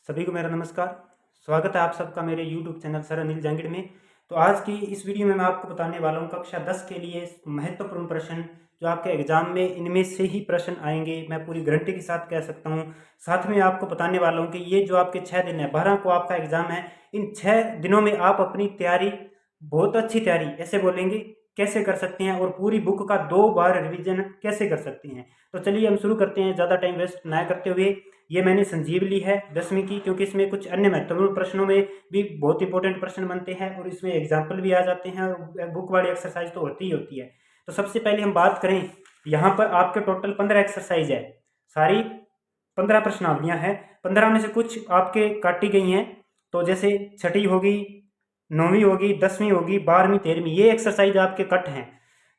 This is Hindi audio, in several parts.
सभी को मेरा नमस्कार। स्वागत है आप सबका मेरे YouTube channel sir Anil Jangid में। तो आज की इस वीडियो में मैं आपको बताने वाला हूँ कक्षा 10 के लिए महत्वपूर्ण प्रश्न जो आपके एग्जाम में इनमें से ही प्रश्न आएंगे, मैं पूरी गारंटी के साथ कह सकता हूँ। साथ में आपको बताने वाला हूँ कि ये जो आपके 6 दिन है, 12 को आपका एग्जाम है, इन 6 दिनों में आप अपनी तैयारी, बहुत अच्छी तैयारी ऐसे बोलेंगे, कैसे कर सकते हैं और पूरी बुक का 2 बार रिवीजन कैसे कर सकते हैं। तो चलिए हम शुरू करते हैं, ज़्यादा टाइम वेस्ट ना करते हुए। ये मैंने संजीव ली है 10वीं की, क्योंकि इसमें कुछ अन्य महत्वपूर्ण प्रश्नों में भी बहुत इंपॉर्टेंट प्रश्न बनते हैं और इसमें एग्जाम्पल भी आ जाते हैं और बुक वाली एक्सरसाइज तो होती ही होती है। तो सबसे पहले हम बात करें, यहाँ पर आपके टोटल 15 एक्सरसाइज है, सारी 15 प्रश्नावलियाँ हैं। 15 में से कुछ आपके काटी गई हैं, तो जैसे छठी होगी, 9वीं होगी, 10वीं होगी, 12वीं, 13वीं, ये एक्सरसाइज आपके कट हैं।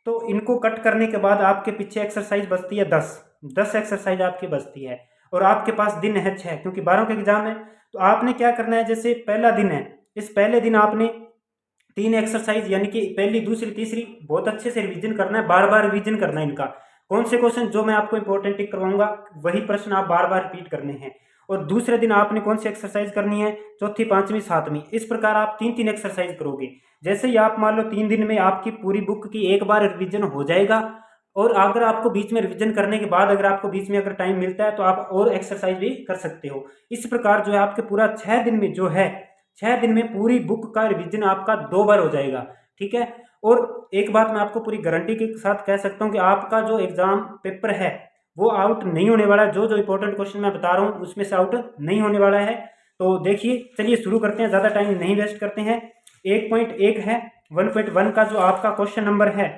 तो इनको कट करने के बाद आपके पीछे एक्सरसाइज बचती है 10 एक्सरसाइज आपकी बचती है और आपके पास दिन है 6, क्योंकि 12 का एग्जाम है। तो आपने क्या करना है, जैसे पहला दिन है, इस पहले दिन आपने 3 एक्सरसाइज यानी कि पहली, दूसरी, तीसरी बहुत अच्छे से रिवीजन करना है, बार बार रिवीजन करना है इनका। कौन से क्वेश्चन जो मैं आपको इंपॉर्टेंट टिक करवाऊंगा वही प्रश्न आप बार बार रिपीट करने हैं। और दूसरे दिन आपने कौन सी एक्सरसाइज करनी है, चौथी, पांचवी, सातवीं, इस प्रकार आप 3-3 एक्सरसाइज करोगे। जैसे ही आप मान लो 3 दिन में आपकी पूरी बुक की एक बार रिवीजन हो जाएगा। और अगर आपको बीच में रिवीजन करने के बाद अगर आपको बीच में अगर टाइम मिलता है तो आप और एक्सरसाइज भी कर सकते हो। इस प्रकार जो है आपके पूरा 6 दिन में जो है, 6 दिन में पूरी बुक का रिवीजन आपका 2 बार हो जाएगा, ठीक है। और एक बात मैं आपको पूरी गारंटी के साथ कह सकता हूँ कि आपका जो एग्जाम पेपर है वो आउट नहीं होने वाला। जो जो इंपॉर्टेंट क्वेश्चन मैं बता रहा हूँ उसमें से आउट नहीं होने वाला है। तो देखिए, चलिए शुरू करते हैं, ज़्यादा टाइम नहीं वेस्ट करते हैं। 1.1 है, 1.1 का जो आपका क्वेश्चन नंबर है,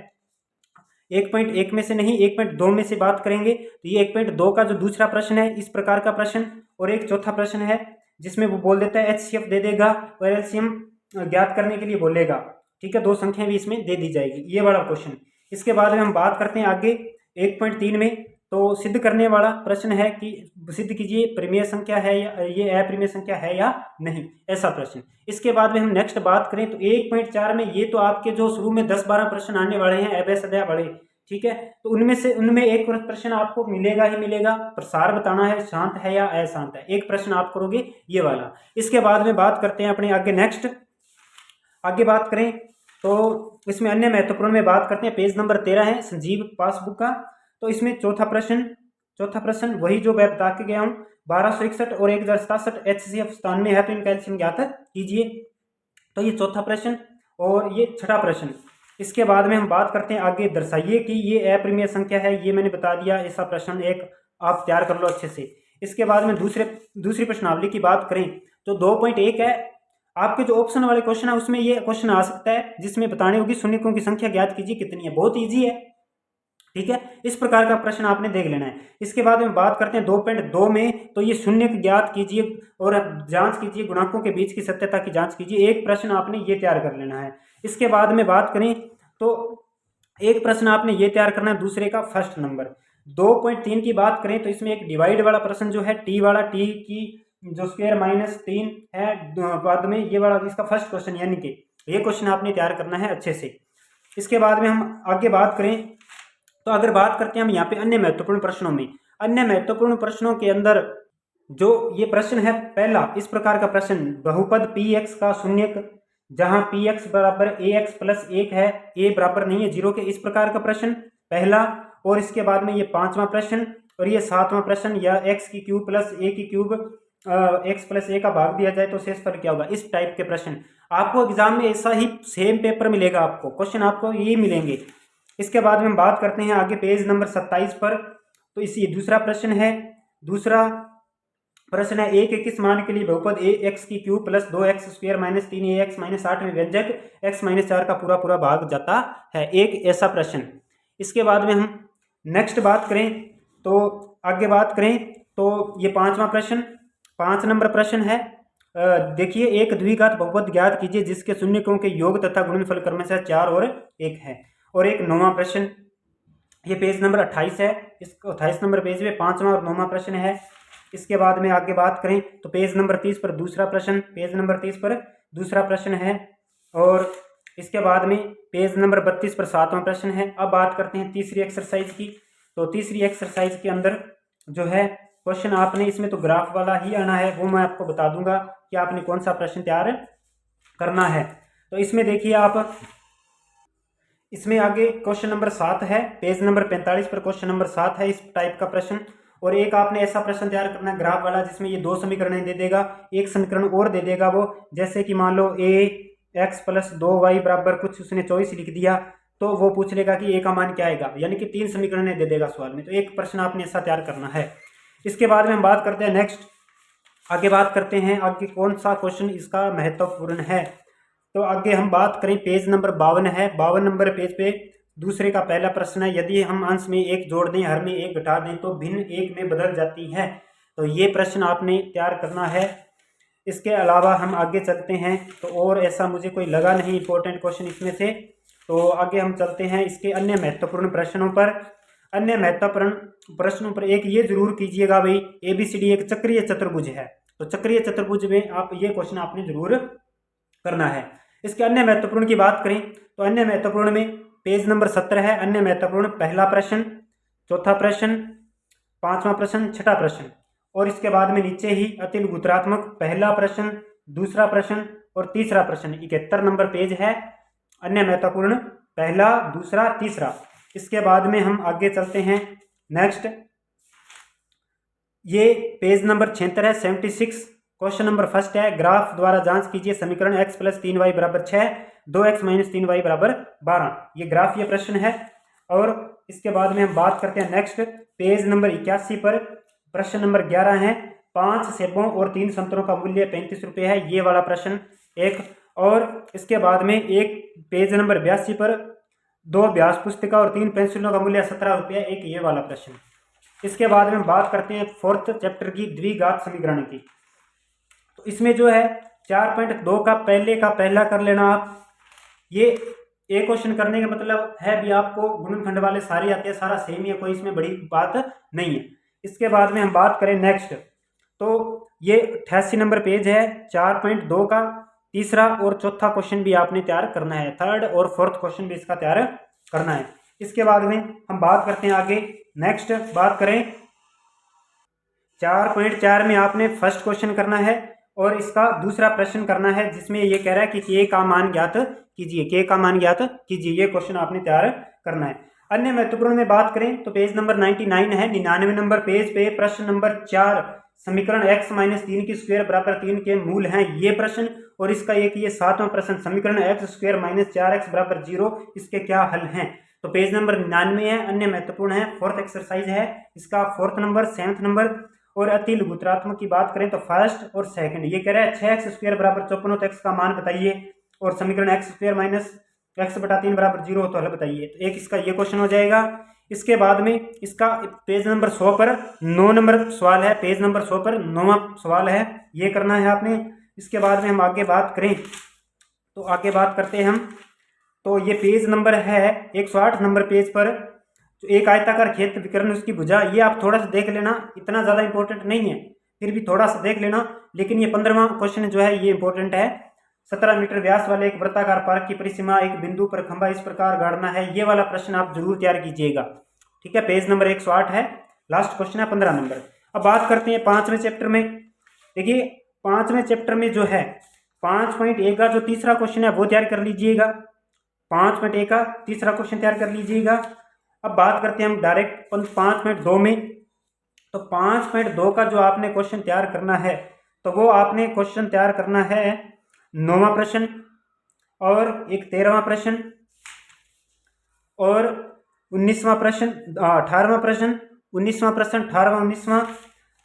1.1 में से नहीं 1.2 में से बात करेंगे। तो ये 1.2 का जो दूसरा प्रश्न है, इस प्रकार का प्रश्न, और एक चौथा प्रश्न है जिसमें वो बोल देता है HCF दे देगा और LCM ज्ञात करने के लिए बोलेगा, ठीक है, 2 संख्या भी इसमें दे दी जाएगी, ये वाला क्वेश्चन। इसके बाद में हम बात करते हैं आगे 1.3 में। तो सिद्ध करने वाला प्रश्न है कि सिद्ध कीजिए परिमेय संख्या है या ये अपरिमेय संख्या है या नहीं, ऐसा प्रश्न। इसके बाद में हम नेक्स्ट बात करें तो 1.4 में ये तो आपके जो शुरू में 10-12 प्रश्न आने वाले हैं अभय सदैव बड़े, ठीक है। तो उनमें एक प्रश्न आपको मिलेगा ही मिलेगा, प्रसार बताना है शांत है या अशांत है, एक प्रश्न आप करोगे ये वाला। इसके बाद में बात करते हैं अपने आगे, नेक्स्ट आगे बात करें तो इसमें अन्य महत्वपूर्ण में बात करते हैं, पेज नंबर 13 है संजीव पासबुक का। तो इसमें चौथा प्रश्न वही जो मैं बता के गया हूँ, 1261 और 1067 HCF स्थान में है, तो इनका एलसीएम ज्ञात कीजिए। तो ये चौथा प्रश्न और ये छठा प्रश्न। इसके बाद में हम बात करते हैं आगे, दर्शाइए कि ये अपरिमेय संख्या है, ये मैंने बता दिया, ऐसा प्रश्न एक आप तैयार कर लो अच्छे से। इसके बाद में दूसरी प्रश्नावली की बात करें तो 2.1 है, आपके जो ऑप्शन वाले क्वेश्चन है उसमें ये क्वेश्चन आ सकता है जिसमें बताने होगी शून्यकों की संख्या ज्ञात कीजिए कितनी है, बहुत ईजी है, ठीक है। इस प्रकार का प्रश्न आपने देख लेना है। इसके बाद में बात करते हैं 2.2 में, तो ये शून्य ज्ञात कीजिए और जांच कीजिए, गुणांकों के बीच की सत्यता की जांच कीजिए, एक प्रश्न आपने ये तैयार कर लेना है। इसके बाद में बात करें तो एक प्रश्न आपने ये तैयार करना है दूसरे का फर्स्ट नंबर। 2.3 की बात करें तो इसमें एक डिवाइड वाला प्रश्न जो है, टी वाला, टी की जो स्क्वायर -3 है, बाद में ये वाला इसका फर्स्ट क्वेश्चन, यानी कि ये क्वेश्चन आपने तैयार करना है अच्छे से। इसके बाद में हम आगे बात करें तो अगर बात करते हैं हम यहाँ पे अन्य महत्वपूर्ण प्रश्नों में, अन्य महत्वपूर्ण प्रश्नों के अंदर जो ये प्रश्न है पहला, इस प्रकार का प्रश्न, बहुपद px का शून्यक जहां px बराबर ax प्लस 1 है, a बराबर नहीं है 0 के, इस प्रकार का प्रश्न पहला। और इसके बाद में ये 5वां प्रश्न और ये 7वां प्रश्न, या x की क्यूब प्लस a की क्यूब x प्लस a का भाग दिया जाए तो शेष पर क्या होगा, इस टाइप के प्रश्न आपको एग्जाम में ऐसा ही सेम पेपर मिलेगा, आपको क्वेश्चन आपको ये मिलेंगे। इसके बाद में हम बात करते हैं आगे पेज नंबर 27 पर। तो इसी दूसरा प्रश्न है, दूसरा प्रश्न है, a के किस मान के लिए बहुपद ax की cube plus 2x square -3ax -8 में व्यंजक x -4 का पूरा भाग जाता है, एक ऐसा प्रश्न। इसके बाद में हम नेक्स्ट बात करें तो आगे बात करें तो ये 5वां प्रश्न, 5 नंबर प्रश्न है, देखिए, एक द्विघात बहुपद ज्ञात कीजिए जिसके शून्यकों के योग तथा गुणनफल क्रमशः 4 और 1 है। और एक 9वां प्रश्न, ये पेज नंबर 28 है, इस 28 नंबर पेज में 5वां और 9वां प्रश्न है। इसके बाद में आगे बात करें तो पेज नंबर 30 पर दूसरा प्रश्न, पेज नंबर 30 पर दूसरा प्रश्न है। और इसके बाद में पेज नंबर 32 पर 7वां प्रश्न है। अब बात करते हैं तीसरी एक्सरसाइज की। तो तीसरी एक्सरसाइज के अंदर जो है क्वेश्चन आपने इसमें तो ग्राफ वाला ही आना है, वो मैं आपको बता दूंगा कि आपने कौन सा प्रश्न तैयार करना है। तो इसमें देखिए आप, इसमें आगे क्वेश्चन नंबर 7 है, पेज नंबर 45 पर क्वेश्चन नंबर 7 है इस टाइप का प्रश्न। और एक आपने ऐसा प्रश्न तैयार करना है ग्राफ वाला जिसमें ये दो समीकरण दे देगा, एक समीकरण और दे देगा वो, जैसे कि मान लो ax + 2y बराबर कुछ उसने 24 लिख दिया, तो वो पूछ लेगा कि a का मान क्या आएगा, यानी कि 3 समीकरण दे देगा सवाल में। तो एक प्रश्न आपने ऐसा तैयार करना है। इसके बाद में हम बात करते हैं नेक्स्ट, आगे बात करते हैं आगे कौन सा क्वेश्चन इसका महत्वपूर्ण है। तो आगे हम बात करें, पेज नंबर 52 है, 52 नंबर पेज पे दूसरे का पहला प्रश्न है, यदि हम अंश में 1 जोड़ दें, हर में 1 घटा दें तो भिन्न 1 में बदल जाती है। तो ये प्रश्न आपने तैयार करना है। इसके अलावा हम आगे चलते हैं, तो और ऐसा मुझे कोई लगा नहीं इंपॉर्टेंट क्वेश्चन इसमें से। तो आगे हम चलते हैं इसके अन्य महत्वपूर्ण प्रश्नों पर। अन्य महत्वपूर्ण प्रश्नों पर एक ये जरूर कीजिएगा भाई, ABCD एक चक्रीय चतुर्भुज है, तो चक्रीय चतुर्भुज में आप ये क्वेश्चन आपने जरूर करना है। इसके अन्य महत्वपूर्ण की बात करें तो अन्य महत्वपूर्ण में पेज नंबर 17 है, अन्य महत्वपूर्ण पहला प्रश्न, चौथा प्रश्न, पांचवा प्रश्न, छठा प्रश्न, और इसके बाद में नीचे ही अति गुणात्मक पहला प्रश्न, दूसरा प्रश्न और तीसरा प्रश्न, 71 नंबर पेज है, अन्य महत्वपूर्ण पहला, दूसरा, तीसरा। इसके बाद में हम आगे चलते हैं नेक्स्ट, ये पेज नंबर 76 है, 76 क्वेश्चन नंबर फर्स्ट है, ग्राफ द्वारा जांच कीजिए समीकरण x + 3y = 6, 2x - 3y = 12। ये ग्राफ ये प्रश्न है। और इसके बाद में हम बात करते हैं नेक्स्ट, पेज नंबर 81 पर प्रश्न नंबर 11 है, 5 सेबों और 3 संतरों का मूल्य 35 रुपये है, ये वाला प्रश्न एक। और इसके बाद में एक पेज नंबर 82 पर 2 अभ्यास पुस्तिका और 3 पेंसिलों का मूल्य 17 रुपये, एक ये वाला प्रश्न। इसके बाद में हम बात करते हैं 4th चैप्टर की द्विघात समीकरण की। तो इसमें जो है 4.2 का पहले का पहला कर लेना आप। ये एक क्वेश्चन करने का मतलब है भी आपको गुणनखंड वाले सारे आते हैं, सारा सेम ही है, कोई इसमें बड़ी बात नहीं है। इसके बाद में हम बात करें नेक्स्ट, तो ये 88 नंबर पेज है, 4.2 का तीसरा और चौथा क्वेश्चन भी आपने तैयार करना है, 3rd और 4th क्वेश्चन भी इसका तैयार करना है। इसके बाद में हम बात करते हैं आगे नेक्स्ट, बात करें 4.4 में आपने फर्स्ट क्वेश्चन करना है और इसका दूसरा प्रश्न करना है, जिसमें ये कह रहा है कि k का मान ज्ञात कीजिए, k का मान ज्ञात कीजिए, ये क्वेश्चन आपने तैयार करना है। अन्य महत्वपूर्ण में बात करें तो पेज नंबर 99 है, 99 नंबर पेज पे प्रश्न नंबर 4, समीकरण x - 3 की स्क्वायर बराबर 3 के मूल हैं, ये प्रश्न। और इसका एक ये 7वां प्रश्न, समीकरण x² - 4x बराबर 0, इसके क्या हल हैं। तो पेज नंबर 99 है, अन्य महत्वपूर्ण है, 4th एक्सरसाइज है, इसका 4th नंबर, 7th नंबर। और अति लघुत्रात्मक की बात करें तो फर्स्ट और सेकंड, ये कह रहा है 6x² बराबर 54, तो x का मान बताइए, और समीकरण x² - x/3 बराबर 0 हो तो हल बताइए। तो एक इसका ये क्वेश्चन हो जाएगा। इसके बाद में इसका पेज नंबर 100 पर 9 नंबर सवाल है, पेज नंबर 100 पर 9वां सवाल है, ये करना है आपने। इसके बाद में हम आगे बात करें तो आगे बात करते हैं हम, तो ये पेज नंबर है 108 नंबर पेज पर, तो एक आयताकार खेत विकर्ण उसकी भुजा, ये आप थोड़ा सा देख लेना, इतना ज़्यादा इंपॉर्टेंट नहीं है, फिर भी थोड़ा सा देख लेना। लेकिन ये 15वां क्वेश्चन जो है ये इंपॉर्टेंट है। 17 मीटर व्यास वाले एक वृत्ताकार पार्क की परिसीमा एक बिंदु पर खंभा इस प्रकार गाड़ना है, ये वाला प्रश्न आप जरूर तैयार कीजिएगा, ठीक है। पेज नंबर 108 है, लास्ट क्वेश्चन है 15 नंबर। अब बात करते हैं 5वें चैप्टर में। देखिए 5वें चैप्टर में जो है 5.1 का जो तीसरा क्वेश्चन है वो तैयार कर लीजिएगा, 5.1 का तीसरा क्वेश्चन तैयार कर लीजिएगा। अब बात करते हैं हम डायरेक्ट 5.2 में। तो 5.2 का जो आपने क्वेश्चन तैयार करना है, तो वो आपने क्वेश्चन तैयार करना है 9वां प्रश्न और एक 13वां प्रश्न और 19वां प्रश्न, 18वां प्रश्न, 19वां प्रश्न, 18वां, 19वां।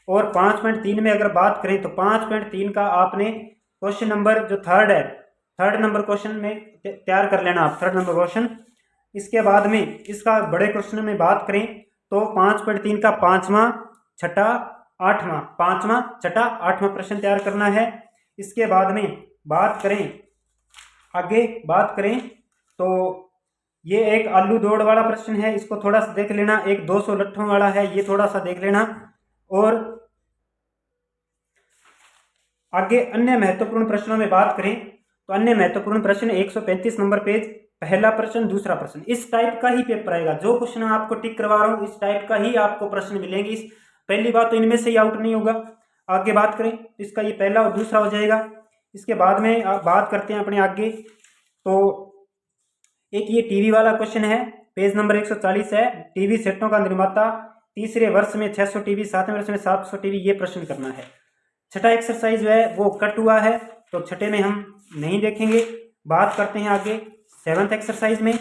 और 5.3 में अगर बात करें तो 5.3 का आपने क्वेश्चन नंबर जो 3rd है, 3rd नंबर क्वेश्चन में तैयार कर लेना आप, 3rd नंबर क्वेश्चन। इसके बाद में इसका बड़े क्वेश्चन में बात करें तो 5.3 का 5वां, 6ठा, 8वां, 5वां, 6ठा, 8वां प्रश्न तैयार करना है। इसके बाद में बात करें आगे बात करें तो ये एक आलू दौड़ वाला प्रश्न है, इसको थोड़ा सा देख लेना। एक 200 लट्ठों वाला है, ये थोड़ा सा देख लेना। और आगे अन्य महत्वपूर्ण प्रश्नों में बात करें तो अन्य महत्वपूर्ण प्रश्न 135 नंबर पेज, पहला प्रश्न, दूसरा प्रश्न, इस टाइप का ही पेपर आएगा। जो क्वेश्चन आपको टिक करवा रहा हूँ इस टाइप का ही आपको प्रश्न मिलेंगे। इस पहली बात तो इनमें से ही आउट नहीं होगा। आगे बात करें तो इसका ये पहला और दूसरा हो जाएगा। इसके बाद में आप बात करते हैं अपने आगे, तो एक ये टीवी वाला क्वेश्चन है, पेज नंबर 140 है। टीवी सेटों का निर्माता, तीसरे वर्ष में 600 टीवी, 7वें वर्ष में 700 टीवी, ये प्रश्न करना है। छठा एक्सरसाइज जो है वो कट हुआ है, तो छठे में हम नहीं देखेंगे। बात करते हैं आगे सेवन्थ एक्सरसाइज में।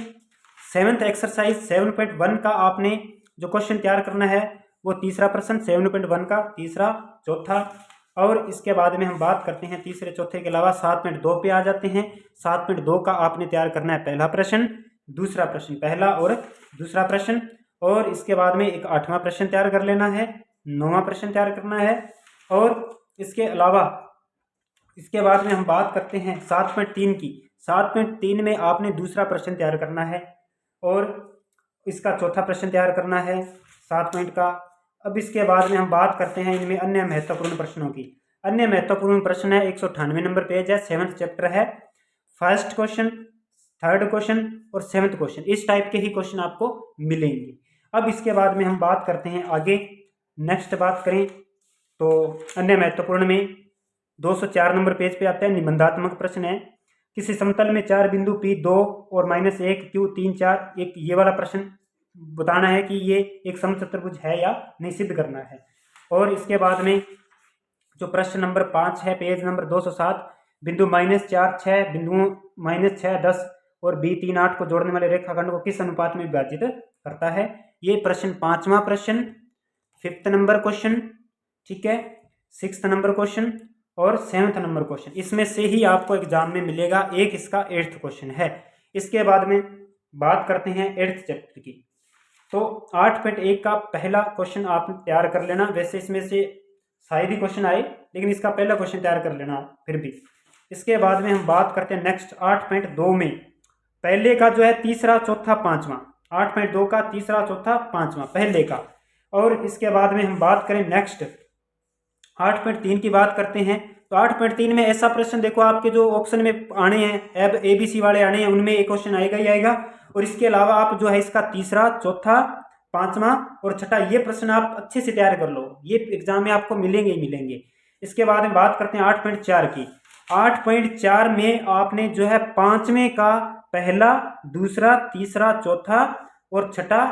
सेवन्थ एक्सरसाइज 7.1 का आपने जो क्वेश्चन तैयार करना है वो तीसरा प्रश्न 7.1 का तीसरा, चौथा, और इसके बाद में हम बात करते हैं तीसरे चौथे के अलावा 7.2 पे आ जाते हैं। 7.2 का आपने तैयार करना है पहला प्रश्न, दूसरा प्रश्न, पहला और दूसरा प्रश्न, और इसके बाद में एक 8वां प्रश्न तैयार कर लेना है, 9वां प्रश्न तैयार करना है। और इसके अलावा इसके बाद में हम बात करते हैं 7.3 की। 7.3 में आपने दूसरा प्रश्न तैयार करना है और इसका चौथा प्रश्न तैयार करना है 7 पॉइंट का। अब इसके बाद में हम बात करते हैं इनमें अन्य महत्वपूर्ण प्रश्नों की। अन्य महत्वपूर्ण प्रश्न है 198 नंबर पेज है, 7th चैप्टर है। फर्स्ट क्वेश्चन, थर्ड क्वेश्चन और 7th क्वेश्चन, इस टाइप के ही क्वेश्चन आपको मिलेंगे। अब इसके बाद में हम बात करते हैं आगे, नेक्स्ट बात करें तो अन्य महत्वपूर्ण में 204 नंबर पेज पे आता है, निबंधात्मक प्रश्न है। किसी समतल में 4 बिंदु P2 और -1 Q 3 4, एक ये वाला प्रश्न बताना है कि ये एक समचतुर्भुज है या नहीं, सिद्ध करना है। और इसके बाद में जो प्रश्न नंबर 5 है, पेज नंबर 207, बिंदु -4 6 बिंदुओं -6 10 और B 3 8 को जोड़ने वाले रेखाखंड को किस अनुपात में विभाजित करता है। ये प्रश्न 5वां प्रश्न, 5th नंबर क्वेश्चन, ठीक है, 6th नंबर क्वेश्चन और 7th नंबर क्वेश्चन, इसमें से ही आपको एग्जाम में मिलेगा। एक इसका 8th क्वेश्चन है। इसके बाद में बात करते हैं 8th चैप्टर की। तो 8.1 का पहला क्वेश्चन आप तैयार कर लेना। वैसे इसमें से शायद ही क्वेश्चन आए, लेकिन इसका पहला क्वेश्चन तैयार कर लेना फिर भी। इसके बाद में हम बात करते हैं नेक्स्ट 8.2 में, पहले का जो है तीसरा चौथा पांचवा, 8.2 का तीसरा चौथा पांचवा पहले का। और इसके बाद में हम बात करें नेक्स्ट 8.3 की बात करते हैं। तो 8.3 में ऐसा प्रश्न देखो, आपके जो ऑप्शन में आने हैं, अब ABC वाले आने हैं, उनमें एक क्वेश्चन आएगा ही आएगा। और इसके अलावा आप जो है इसका तीसरा चौथा पांचवा और छठा, ये प्रश्न आप अच्छे से तैयार कर लो, ये एग्जाम में आपको मिलेंगे ही मिलेंगे। इसके बाद में बात करते हैं 8.4 की। 8.4 में आपने जो है पांचवें का पहला, दूसरा, तीसरा, चौथा और छठा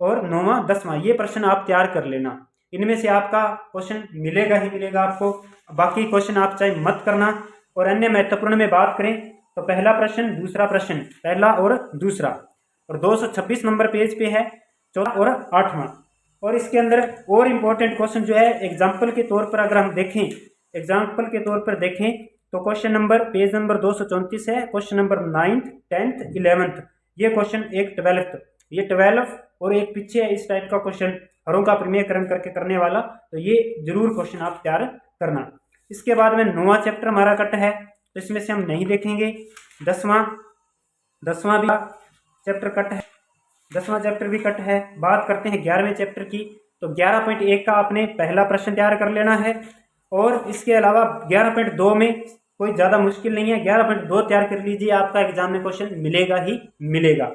और 9वां 10वां, ये प्रश्न आप तैयार कर लेना। इनमें से आपका क्वेश्चन मिलेगा ही मिलेगा आपको। बाकी क्वेश्चन आप चाहे मत करना। और अन्य महत्वपूर्ण में बात करें तो पहला प्रश्न, दूसरा प्रश्न, पहला और दूसरा, और 226 नंबर पेज पे है, चौथा और 8वां। और इसके अंदर और इम्पोर्टेंट क्वेश्चन जो है एग्जाम्पल के तौर पर अगर हम देखें, एग्जाम्पल के तौर पर देखें तो क्वेश्चन नंबर पेज नंबर 234 है, question number 9th 10th 11th, ये क्वेश्चन एक 12th, ये 12 और एक पीछे है इस टाइप का क्वेश्चन, हरों का प्रमेयकरण करके करने वाला। तो ये जरूर क्वेश्चन आप तैयार करना। इसके बाद में 9वां चैप्टर हमारा कट है, तो इसमें से हम नहीं देखेंगे। 10वां भी चैप्टर कट है, 10वां चैप्टर भी कट है। बात करते हैं 11वें चैप्टर की। तो 11.1 का आपने पहला प्रश्न तैयार कर लेना है। और इसके अलावा 11.2 में कोई ज़्यादा मुश्किल नहीं है, 11.2 तैयार कर लीजिए, आपका एग्जाम में क्वेश्चन मिलेगा ही मिलेगा।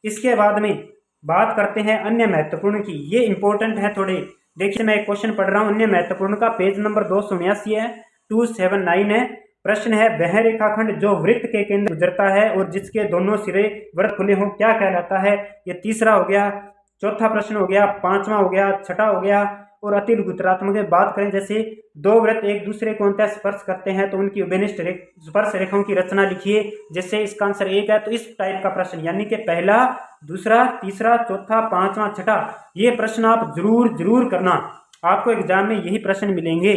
इसके बाद में बात करते हैं अन्य महत्वपूर्ण की, ये इंपॉर्टेंट है थोड़े। देखिए मैं एक क्वेश्चन पढ़ रहा हूँ अन्य महत्वपूर्ण का, पेज नंबर 279 है, 279 है। प्रश्न है, वह रेखाखंड जो वृत्त के केंद्र गुजरता है और जिसके दोनों सिरे वृत्त खुले हों क्या कहलाता है। ये तीसरा हो गया, चौथा प्रश्न हो गया, पांचवा हो गया, छठा हो गया। और अति लघुत्तरात्मक में बात करें, जैसे दो वृत्त एक दूसरे को अंतः स्पर्श करते हैं तो उनकी उभयनिष्ठ स्पर्श रेखाओं की रचना लिखिए। जैसे इसका आंसर 1 है, तो इस टाइप का प्रश्न, यानी कि पहला, दूसरा, तीसरा, चौथा, पांचवा, छठा, ये प्रश्न आप जरूर करना, आपको एग्जाम में यही प्रश्न मिलेंगे।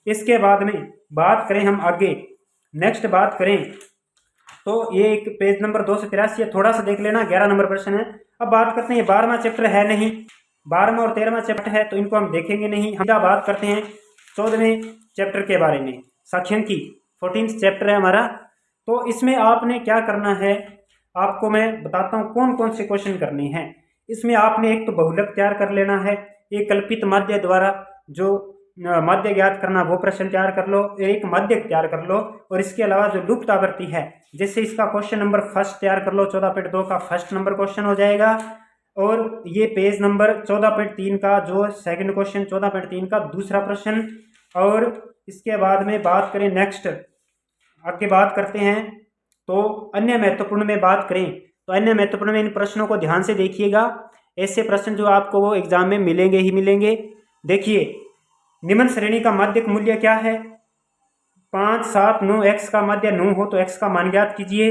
इसके बाद में बात करें हम आगे, नेक्स्ट बात करें तो ये एक पेज नंबर 283 है, थोड़ा सा देख लेना, 11 नंबर प्रश्न है। अब बात करते हैं, 12वां चैप्टर है नहीं, 12वां और 13वां चैप्टर है, तो इनको हम देखेंगे नहीं। हम बात करते हैं 14वें चैप्टर के बारे में, सांख्यिकी 14th चैप्टर है हमारा। तो इसमें आपने क्या करना है, आपको मैं बताता हूँ कौन कौन से क्वेश्चन करने हैं। इसमें आपने एक तो बहुलक तैयार कर लेना है, एक कल्पित माध्य द्वारा जो माध्य ज्ञात करना वो प्रश्न तैयार कर लो, एक माध्य तैयार कर लो। और इसके अलावा जो लुप्त आवृत्ति है, जैसे इसका क्वेश्चन नंबर फर्स्ट तैयार कर लो, 14.2 का फर्स्ट नंबर क्वेश्चन हो जाएगा। और ये पेज नंबर 14.3 का जो सेकंड क्वेश्चन 14.3 का दूसरा प्रश्न। और इसके बाद में बात करें नेक्स्ट, आगे बात करते हैं तो अन्य महत्वपूर्ण में बात करें तो अन्य महत्वपूर्ण में इन प्रश्नों को ध्यान से देखिएगा। ऐसे प्रश्न जो आपको वो एग्जाम में मिलेंगे ही मिलेंगे। देखिए, निम्न श्रेणी का माध्यक मूल्य क्या है? 5, 7, 9, x का माध्य 9 हो तो x का मान ज्ञात कीजिए।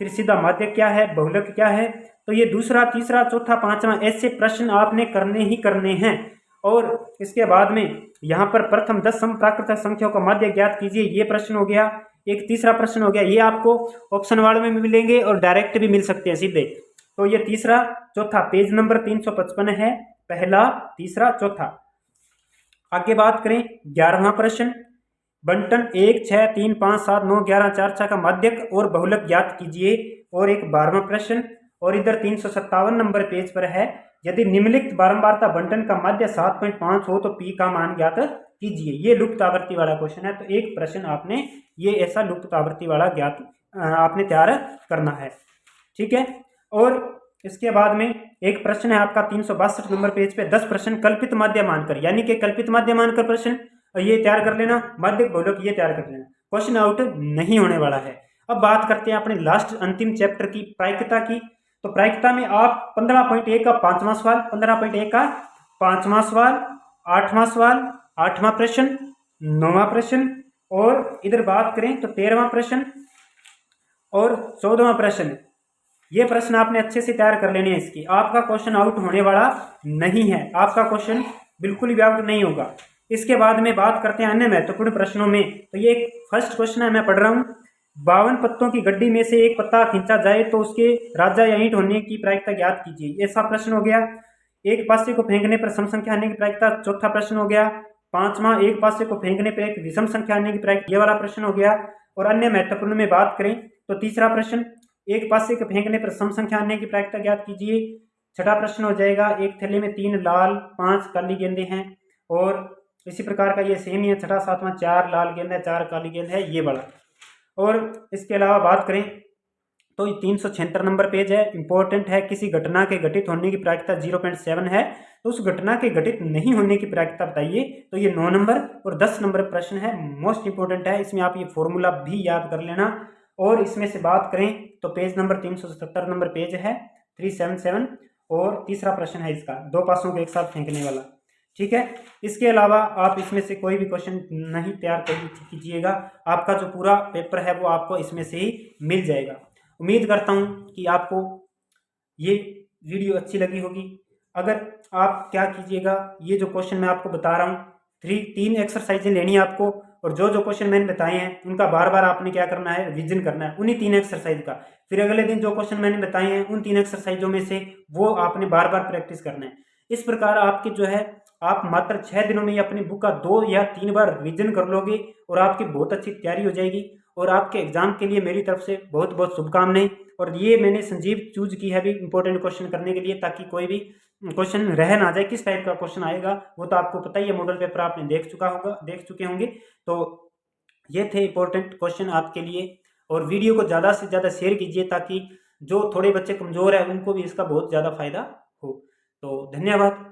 फिर सीधा माध्यक क्या है, बहुलक क्या है। तो ये दूसरा, तीसरा, चौथा, पांचवा ऐसे प्रश्न आपने करने ही करने हैं। और इसके बाद में यहाँ पर प्रथम 10 समप्राकृत संख्याओं का माध्य ज्ञात कीजिए, ये प्रश्न हो गया। एक तीसरा प्रश्न हो गया, ये आपको ऑप्शन वार्ड में भी मिलेंगे और डायरेक्ट भी मिल सकते हैं सीधे। तो ये तीसरा, चौथा, पेज नंबर 355 है, पहला, तीसरा, चौथा। आगे बात करें 11वां प्रश्न, बंटन 1, 6, 3, 5, 7, 9, 11, 4, 6 का माध्यक और बहुलक ज्ञात कीजिए। और एक 12वां प्रश्न, और इधर 357 नंबर पेज पर है, यदि निम्नलिखित बारंबारता बंटन का माध्य 7.5 हो तो p का मान ज्ञात कीजिए। ये लुप्त आवृत्ति वाला क्वेश्चन है। तो एक प्रश्न आपने ये ऐसा लुप्त आवृत्ति वाला ज्ञात आपने तैयार करना है, ठीक है। और इसके बाद में एक प्रश्न है आपका 362 नंबर पेज पे, 10 प्रश्न कल्पित माध्य मानकर, यानी कि कल्पित माध्य मानकर प्रश्न ये तैयार कर लेना, माध्यक बहुलक ये तैयार कर लेना, क्वेश्चन आउट नहीं होने वाला है। अब बात करते हैं अपने लास्ट अंतिम चैप्टर की, प्रायिकता की। तो प्रायिकता में आप 15.1 का 5वां सवाल, 15.1 का 5वां सवाल, 8वां सवाल, 8वां प्रश्न, 9वां प्रश्न, और इधर बात करें तो 13वां प्रश्न और 14वां प्रश्न, ये प्रश्न आपने अच्छे से तैयार कर लेने हैं। इसकी आपका क्वेश्चन आउट होने वाला नहीं है, आपका क्वेश्चन बिल्कुल भी आउट नहीं होगा। इसके बाद में बात करते हैं अन्य महत्वपूर्ण प्रश्नों में। तो ये एक फर्स्ट क्वेश्चन है, मैं पढ़ रहा हूँ। 52 पत्तों की गड्डी में से एक पत्ता खींचा जाए तो उसके राजा या ईंट होने की प्रायिकता ज्ञात कीजिए, ऐसा प्रश्न हो गया। एक पासे को फेंकने पर सम संख्या आने की प्रायिकता, चौथा प्रश्न हो गया। 5वां, एक पासे को फेंकने पर एक विषम संख्या आने की प्रायिकता, ये वाला प्रश्न हो गया। और अन्य महत्वपूर्ण में बात करें तो तीसरा प्रश्न, एक पासे को फेंकने पर सम संख्या आने की प्रायिकता ज्ञात कीजिए। छठा प्रश्न हो जाएगा, एक थैले में 3 लाल 5 काली गेंदें हैं, और इसी प्रकार का ये सेम ही है। छठा, सातवां, 4 लाल गेंद है, 4 काली गेंद है, ये वाला। और इसके अलावा बात करें तो 376 नंबर पेज है, इंपॉर्टेंट है। किसी घटना के घटित होने की प्रायिकता 0.7 है, तो उस घटना के घटित नहीं होने की प्रायिकता बताइए। तो ये 9 नंबर और 10 नंबर प्रश्न है, मोस्ट इंपॉर्टेंट है। इसमें आप ये फॉर्मूला भी याद कर लेना। और इसमें से बात करें तो पेज नंबर 377 नंबर पेज है, 377, और तीसरा प्रश्न है इसका, 2 पासों को एक साथ फेंकने वाला, ठीक है। इसके अलावा आप इसमें से कोई भी क्वेश्चन नहीं तैयार कीजिएगा, आपका जो पूरा पेपर है वो आपको इसमें से ही मिल जाएगा। उम्मीद करता हूँ कि आपको ये वीडियो अच्छी लगी होगी। अगर आप क्या कीजिएगा, ये जो क्वेश्चन मैं आपको बता रहा हूँ, 3 एक्सरसाइजें लेनी है आपको, और जो जो क्वेश्चन मैंने बताए हैं उनका बार बार आपने क्या करना है, रिविजन करना है उन्हीं 3 एक्सरसाइज का। फिर अगले दिन जो क्वेश्चन मैंने बताए हैं उन 3 एक्सरसाइजों में से वो आपने बार बार प्रैक्टिस करना है। इस प्रकार आपकी जो है, आप मात्र 6 दिनों में ही अपनी बुक का 2 या 3 बार रिविजन कर लोगे और आपकी बहुत अच्छी तैयारी हो जाएगी। और आपके एग्जाम के लिए मेरी तरफ से बहुत बहुत शुभकामनाएं। और ये मैंने संजीव चूज की है भी इंपॉर्टेंट क्वेश्चन करने के लिए, ताकि कोई भी क्वेश्चन रह ना जाए। किस टाइप का क्वेश्चन आएगा वो तो आपको पता ही है, मॉडल पेपर आपने देख चुके होंगे। तो ये थे इंपॉर्टेंट क्वेश्चन आपके लिए। और वीडियो को ज़्यादा से ज़्यादा शेयर कीजिए, ताकि जो थोड़े बच्चे कमज़ोर हैं उनको भी इसका बहुत ज़्यादा फायदा हो। तो धन्यवाद।